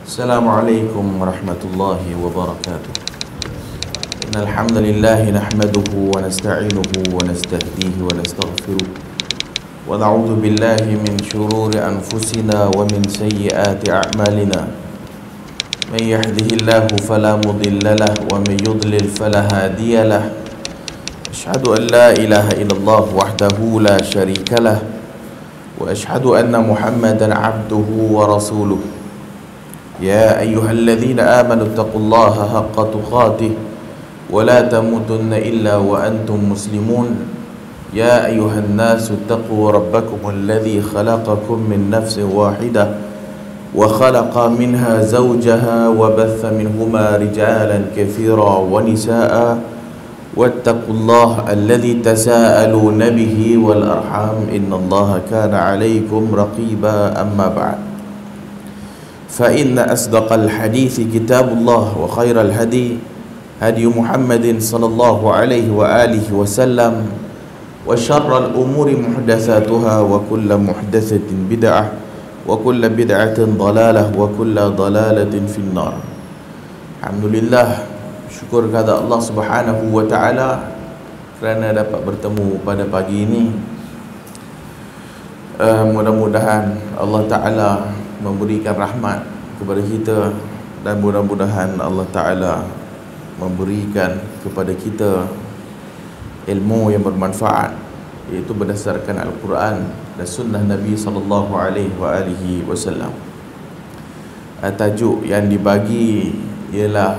Assalamualaikum warahmatullahi wabarakatuh. Innal hamdalillah nahmaduhu wa nasta'inuhu wa nastahdihi wa nastaghfiruh wa na'udzu billahi min shururi anfusina wa min sayyiati a'malina. May yahdihillahu fala mudilla lahu wa may yudlil fala hadiya lahu. Asyhadu an la ilaha illallah wahdahu la syarika lah wa asyhadu anna Muhammadan 'abduhu wa rasuluh. يا أيها الذين آمنوا اتقوا الله حق تقاته ولا تموتن إلا وأنتم مسلمون يا أيها الناس اتقوا ربكم الذي خلقكم من نفس واحدة وخلق منها زوجها وبث منهما رجالا كثيرا ونساء واتقوا الله الذي تساءلون به والأرحام إن الله كان عليكم رقيبا أما بعد فإن أصدق الحديث كتاب الله وخير الهدي هدي محمد صلى الله عليه وآله وسلم وشر الأمور محدثاتها وكل محدثة بدعة وكل بدعة ضلالة وكل ضلالة في النار. Alhamdulillah, syukur kepada Allah Subhanahu wa taala kerana dapat bertemu pada pagi ini. Mudah-mudahan Allah Ta'ala memberikan rahmat kepada kita dan mudah-mudahan Allah Ta'ala memberikan kepada kita ilmu yang bermanfaat, iaitu berdasarkan Al-Quran dan Sunnah Nabi SAW. Tajuk yang dibagi ialah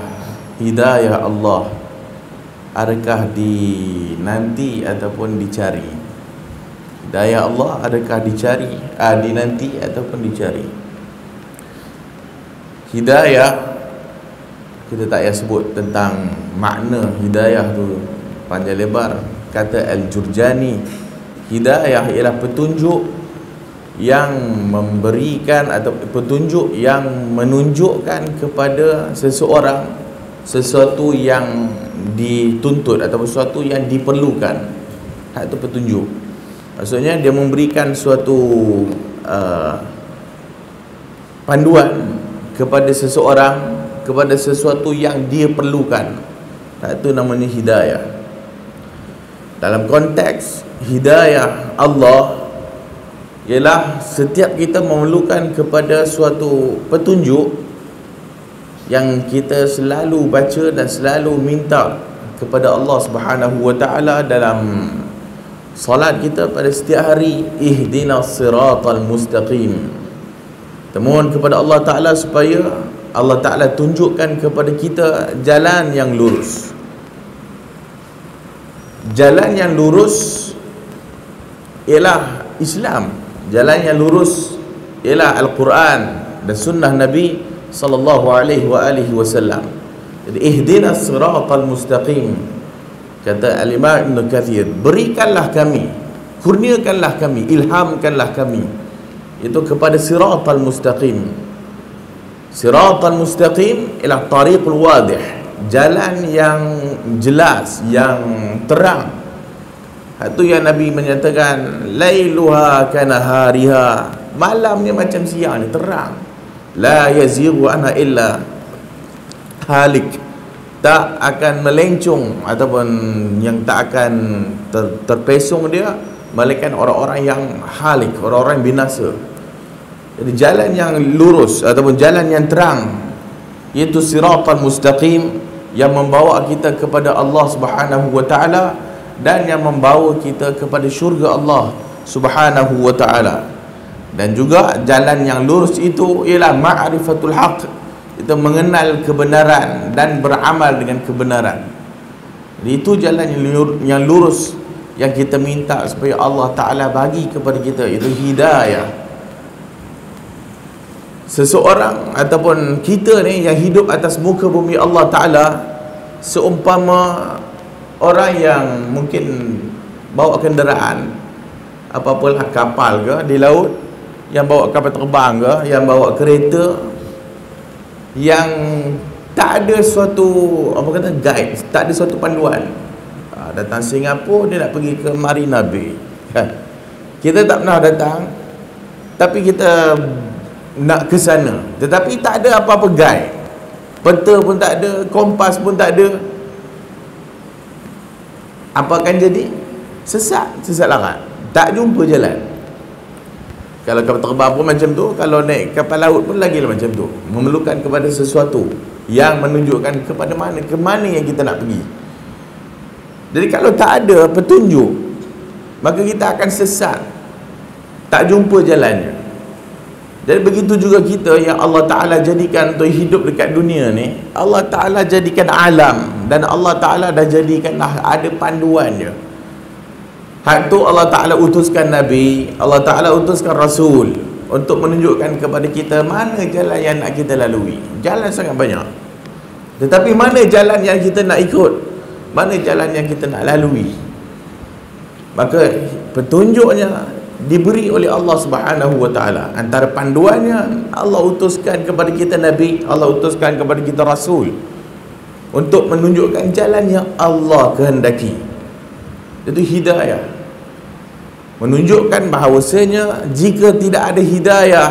hidayah Allah, adakah dinanti ataupun dicari? Hidayah Allah adakah dicari, dinanti ataupun dicari? Hidayah, kita tak payah sebut tentang makna hidayah tu panjang lebar. Kata Al-Jurjani, hidayah ialah petunjuk yang memberikan atau petunjuk yang menunjukkan kepada seseorang sesuatu yang dituntut atau sesuatu yang diperlukan. Itu petunjuk. Maksudnya dia memberikan suatu panduan kepada seseorang kepada sesuatu yang dia perlukan. Itu namanya hidayah. Dalam konteks hidayah Allah ialah setiap kita memerlukan kepada suatu petunjuk yang kita selalu baca dan selalu minta kepada Allah Subhanahu wa taala dalam salat kita pada setiap hari. Ihdinas siratal mustaqim. Temohon kepada Allah Ta'ala supaya Allah Ta'ala tunjukkan kepada kita jalan yang lurus. Jalan yang lurus ialah Islam. Jalan yang lurus ialah Al-Quran dan Sunnah Nabi sallallahu alaihi wasallam. Jadi ihdinas siratal mustaqim. Kata Al-Imam Ibn Kathir, berikanlah kami, kurniakanlah kami, ilhamkanlah kami itu kepada siratal mustaqim. Siratal mustaqim ialah tariqul wadih, jalan yang jelas, yang terang. Itu yang Nabi menyatakan, lailuha kanahariha, malamnya macam siang ni, terang. La yazighu anha illa halik, tak akan melencong ataupun yang tak akan terpesong dia melainkan orang-orang yang halik, orang-orang yang binasa. Jadi jalan yang lurus ataupun jalan yang terang, iaitu siratal mustaqim, yang membawa kita kepada Allah Subhanahu wa taala dan yang membawa kita kepada syurga Allah Subhanahu wa taala. Dan juga jalan yang lurus itu ialah ma'rifatul haq, kita mengenal kebenaran dan beramal dengan kebenaran. Jadi itu jalan yang lurus yang kita minta supaya Allah Ta'ala bagi kepada kita, itu hidayah. Seseorang ataupun kita ni yang hidup atas muka bumi Allah Ta'ala seumpama orang yang mungkin bawa kenderaan, apa-apalah, kapal ke di laut, yang bawa kapal terbang ke, yang bawa kereta, yang tak ada suatu guide, tak ada suatu panduan. Datang Singapura, dia nak pergi ke Marina Bay, kan? Kita tak pernah datang, tapi kita nak ke sana, tetapi tak ada apa-apa guide, peta pun tak ada, kompas pun tak ada, apa akan jadi? Sesat larat, tak jumpa jalan. Kalau kapal terbang pun macam tu, kalau naik kapal laut pun lagi macam tu, memerlukan kepada sesuatu yang menunjukkan kepada ke mana yang kita nak pergi. Jadi kalau tak ada petunjuk, maka kita akan sesat, tak jumpa jalannya. Jadi begitu juga kita yang Allah Ta'ala jadikan untuk hidup dekat dunia ni, Allah Ta'ala jadikan alam, dan Allah Ta'ala dah jadikan ada panduannya. Hak tu Allah Ta'ala utuskan Nabi, Allah Ta'ala utuskan Rasul untuk menunjukkan kepada kita mana jalan yang nak kita lalui. Jalan sangat banyak, tetapi mana jalan yang kita nak ikut, mana jalan yang kita nak lalui. Maka petunjuknya diberi oleh Allah Subhanahu wa Ta'ala. Antara panduannya, Allah utuskan kepada kita Nabi, Allah utuskan kepada kita Rasul untuk menunjukkan jalan yang Allah kehendaki. Itu hidayah, menunjukkan bahawasanya jika tidak ada hidayah,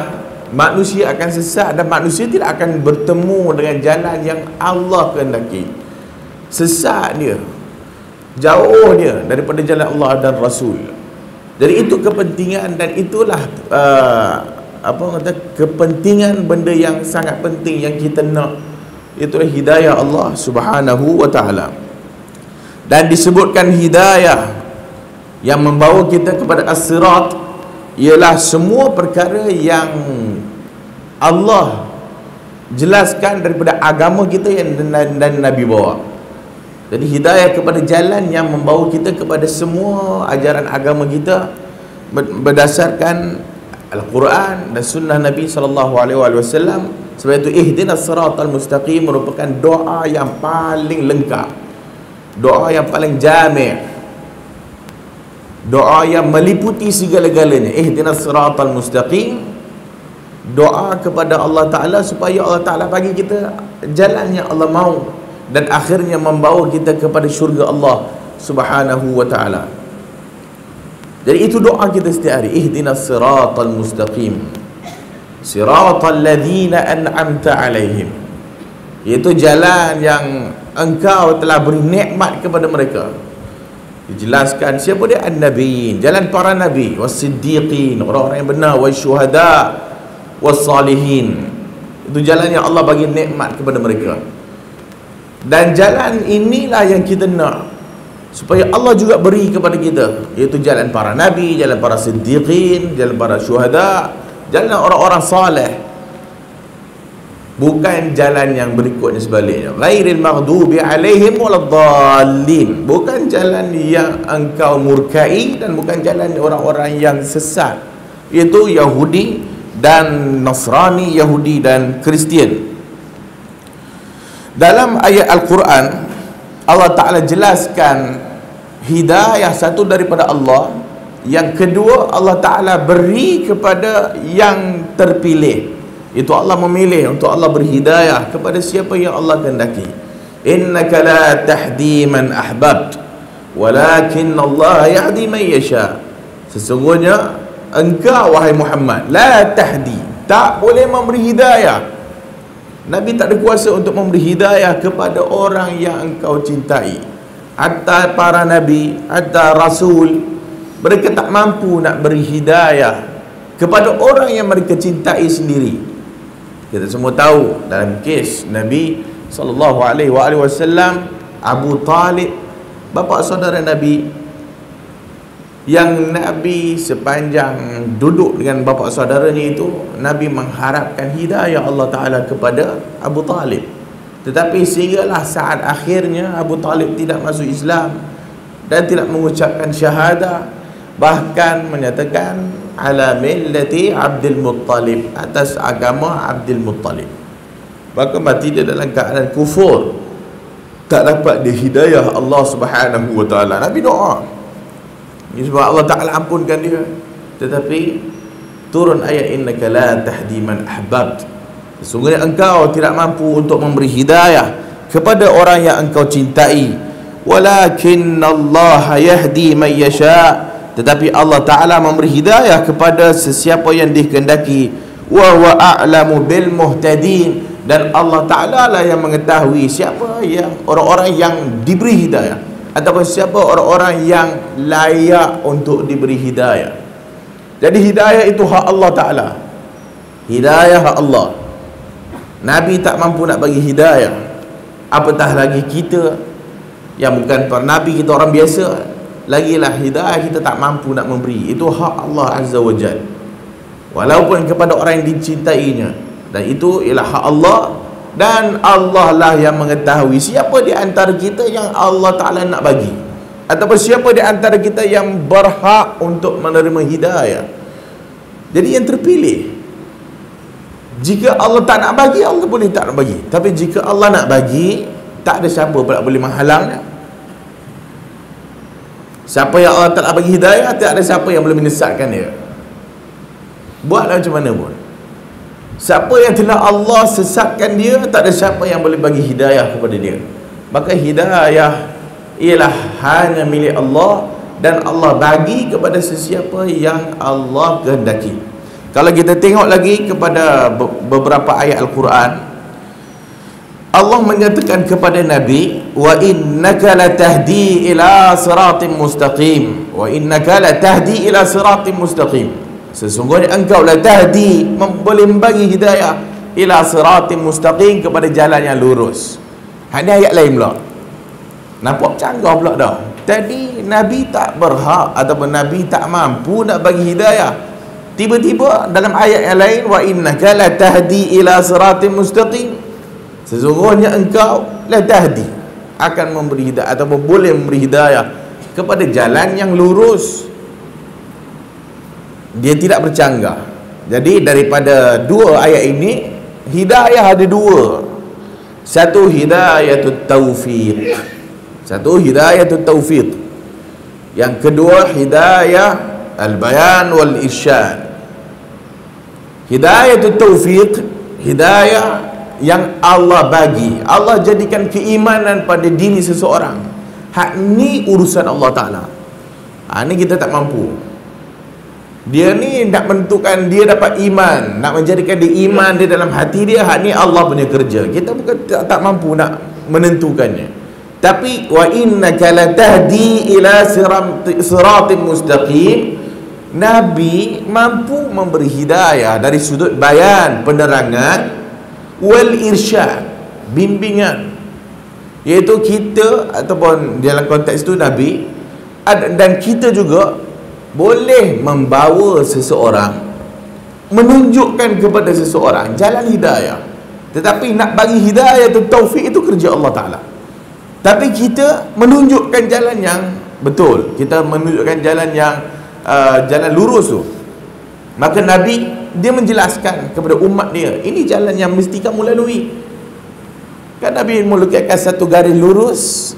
manusia akan sesat dan manusia tidak akan bertemu dengan jalan yang Allah kehendaki. Sesat dia, jauh dia daripada jalan Allah dan Rasul. Jadi itu kepentingan, dan itulah kepentingan benda yang sangat penting yang kita nak, itulah hidayah Allah Subhanahu wa Ta'ala. Dan disebutkan hidayah yang membawa kita kepada as-sirat ialah semua perkara yang Allah jelaskan daripada agama kita yang dan Nabi bawa. Jadi hidayah kepada jalan yang membawa kita kepada semua ajaran agama kita berdasarkan Al-Quran dan sunnah Nabi SAW. Sebab itu ihdinas siratal mustaqim merupakan doa yang paling lengkap, doa yang paling jami', doa yang meliputi segala-galanya. Ihdinas siratal mustaqim, doa kepada Allah Ta'ala supaya Allah Ta'ala bagi kita jalan yang Allah mahu, dan akhirnya membawa kita kepada syurga Allah Subhanahu wa Ta'ala. Jadi itu doa kita setiap hari, ihdinas siratal mustaqim siratal ladzina an'amta alaihim, iaitu jalan yang engkau telah beri nikmat kepada mereka. Dijelaskan siapa dia? An-Nabiin, jalan para Nabi, was-siddiqin, orang-orang yang benar, was-syuhada, was-salihin. Itu jalan yang Allah bagi nikmat kepada mereka. Dan jalan inilah yang kita nak supaya Allah juga beri kepada kita, iaitu jalan para Nabi, jalan para siddiqin, jalan para syuhada, jalan orang-orang saleh. Bukan jalan yang berikutnya sebaliknya, ghairil maghdubi alaihim waladdallin, bukan jalan yang engkau murkai, dan bukan jalan orang-orang yang sesat, iaitu Yahudi dan Nasrani, Yahudi dan Kristian. Dalam ayat Al-Quran, Allah Ta'ala jelaskan hidayah satu daripada Allah, yang kedua Allah Ta'ala beri kepada yang terpilih. Itu Allah memilih untuk Allah berhidayah kepada siapa yang Allah kehendaki. Innaka la tahdi man ahbabt walakin Allah yahdi man yasha. Sesungguhnya engkau wahai Muhammad la tahdi, tak boleh memberi hidayah. Nabi tak ada kuasa untuk memberi hidayah kepada orang yang engkau cintai. Hatta para Nabi, hatta Rasul, mereka tak mampu nak beri hidayah kepada orang yang mereka cintai sendiri. Kita semua tahu dalam kes Nabi SAW, Abu Talib, bapa saudara Nabi, yang Nabi sepanjang duduk dengan bapa saudaranya itu, Nabi mengharapkan hidayah Allah Ta'ala kepada Abu Talib. Tetapi sehinggalah saat akhirnya Abu Talib tidak masuk Islam dan tidak mengucapkan syahadah, bahkan menyatakan ala millati Abdul Muttalib, atas agama Abdul Muttalib. Maka mati dia dalam keadaan kufur, tak dapat dia hidayah Allah Subhanahu wa Ta'ala. Nabi doa, ini sebab Allah Ta'ala ampunkan dia. Tetapi turun ayat innaka la tahdi man ahbabt, sesungguhnya engkau tidak mampu untuk memberi hidayah kepada orang yang engkau cintai. Walakin Allah yahdi man yasha, tetapi Allah Ta'ala memberi hidayah kepada sesiapa yang dikehendaki. wa huwa a'lamu bil muhtadin, dan Allah Ta'ala lah yang mengetahui siapa yang orang-orang yang diberi hidayah ataupun siapa orang-orang yang layak untuk diberi hidayah. Jadi hidayah itu hak Allah Ta'ala, hidayah hak Allah. Nabi tak mampu nak bagi hidayah, apatah lagi kita yang bukan para Nabi, kita orang biasa, lagilah hidayah kita tak mampu nak memberi. Itu hak Allah Azza wa Jal, walaupun kepada orang yang dicintainya, dan itu ialah hak Allah. Dan Allah lah yang mengetahui siapa di antara kita yang Allah Ta'ala nak bagi, ataupun siapa di antara kita yang berhak untuk menerima hidayah. Jadi yang terpilih, jika Allah tak nak bagi, Allah boleh tak nak bagi. Tapi jika Allah nak bagi, tak ada siapa pula boleh menghalangnya. Siapa yang Allah tak nak bagi hidayah, tak ada siapa yang boleh menyesatkan dia, buatlah macam mana pun. Siapa yang telah Allah sesatkan dia, tak ada siapa yang boleh bagi hidayah kepada dia. Maka hidayah ialah hanya milik Allah, dan Allah bagi kepada sesiapa yang Allah kehendaki. Kalau kita tengok lagi kepada beberapa ayat Al-Quran, Allah menyatakan kepada Nabi, wa innaka latahdi ila siratim mustaqim, wa innaka latahdi ila siratim mustaqim. Sesungguhnya engkau latahdi, boleh membagi hidayah, ila siratim mustaqim, kepada jalan yang lurus. Ini ayat lain pula. Nampak canggah pula dah. Tadi Nabi tak berhak ataupun Nabi tak mampu nak bagi hidayah. Tiba-tiba dalam ayat yang lain, wa innaka latahdi ila siratim mustaqim, sesungguhnya engkau latahdi, akan memberi hidayah ataupun boleh memberi hidayah kepada jalan yang lurus. Dia tidak bercanggah. Jadi daripada dua ayat ini, hidayah ada dua. Satu hidayatut taufiq, satu hidayatut taufiq. Yang kedua hidayah al-bayan wal irsyad. Hidayatut taufiq, hidayah yang Allah bagi, Allah jadikan keimanan pada diri seseorang. Hak ni urusan Allah Ta'ala. Ni kita tak mampu. Dia ni nak menentukan dia dapat iman, nak menjadikan dia iman dia dalam hati dia, hak ni Allah punya kerja. Kita bukan tak mampu nak menentukannya. Tapi wa innaka latahdi ila siratim mustaqim, Nabi mampu memberi hidayah dari sudut bayan, penerangan, wal irsyad, bimbingan. Iaitu kita ataupun dalam konteks itu Nabi dan kita juga boleh membawa seseorang, menunjukkan kepada seseorang jalan hidayah. Tetapi nak bagi hidayah itu taufik, itu kerja Allah Ta'ala. Tapi kita menunjukkan jalan yang betul, kita menunjukkan jalan yang jalan lurus tu. Maka Nabi, dia menjelaskan kepada umat dia, ini jalan yang mesti kamu lalui. Kan Nabi melukiskan satu garis lurus,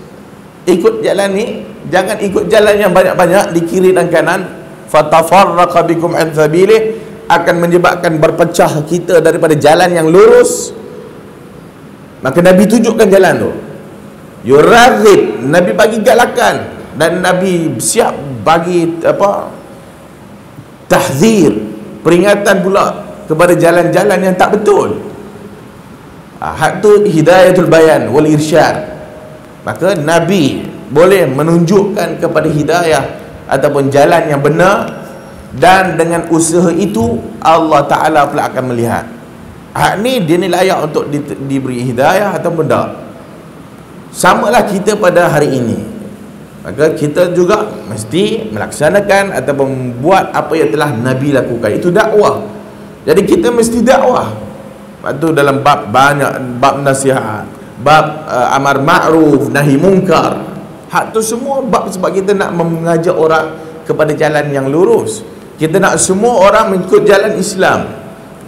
ikut jalan ni, jangan ikut jalan yang banyak-banyak di kiri dan kanan. Fatafarraqa bikum an sabilih, akan menyebabkan berpecah kita daripada jalan yang lurus. Maka Nabi tunjukkan jalan tu. Yuraghib, Nabi bagi galakan, dan Nabi siap bagi tahzir, peringatan pula kepada jalan-jalan yang tak betul. Hak tu hidayatul bayan wal irsyad. Maka Nabi boleh menunjukkan kepada hidayah ataupun jalan yang benar, dan dengan usaha itu Allah Ta'ala pula akan melihat hak ni dia ni layak untuk diberi hidayah ataupun tak. Samalah kita pada hari ini. Maka kita juga mesti melaksanakan ataupun buat apa yang telah Nabi lakukan. Itu dakwah. Jadi kita mesti dakwah. Lepas tu dalam bab banyak, bab nasihat, bab amar ma'ruf, nahi mungkar. Hak tu semua bab sebab kita nak mengajak orang kepada jalan yang lurus. Kita nak semua orang mengikut jalan Islam,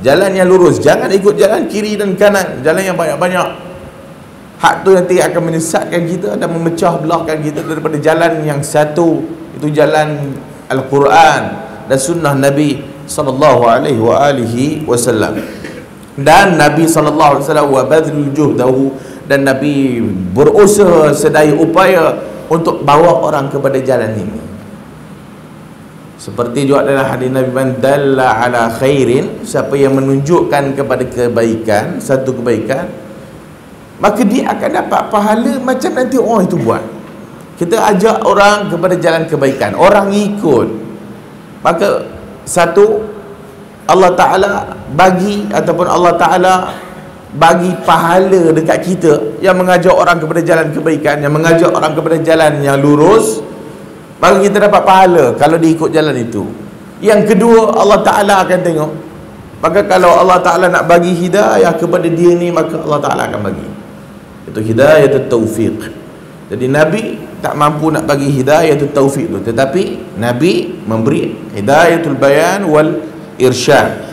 jalan yang lurus. Jangan ikut jalan kiri dan kanan, jalan yang banyak-banyak. Hak tu nanti akan menyesatkan kita dan memecah belahkan kita daripada jalan yang satu, itu jalan Al-Quran dan sunnah Nabi sallallahu alaihi wasallam. Dan Nabi sallallahu alaihi wasallam wa badlul juhdahu, dan Nabi berusaha sedaya upaya untuk bawa orang kepada jalan ini. Seperti juga dalam hadis Nabi, man dalla ala khairin, siapa yang menunjukkan kepada kebaikan, satu kebaikan, maka dia akan dapat pahala macam nanti orang itu buat. Kita ajak orang kepada jalan kebaikan, orang ikut, maka satu, Allah Ta'ala bagi, ataupun Allah Ta'ala bagi pahala dekat kita yang mengajak orang kepada jalan kebaikan, yang mengajak orang kepada jalan yang lurus, maka kita dapat pahala kalau diikut jalan itu. Yang kedua, Allah Ta'ala akan tengok, maka kalau Allah Ta'ala nak bagi hidayah kepada dia ni, maka Allah Ta'ala akan bagi. Itu hidayatul taufiq. Jadi Nabi tak mampu nak bagi hidayatul taufiq tu, tetapi Nabi memberi hidayatul bayan wal irsyad.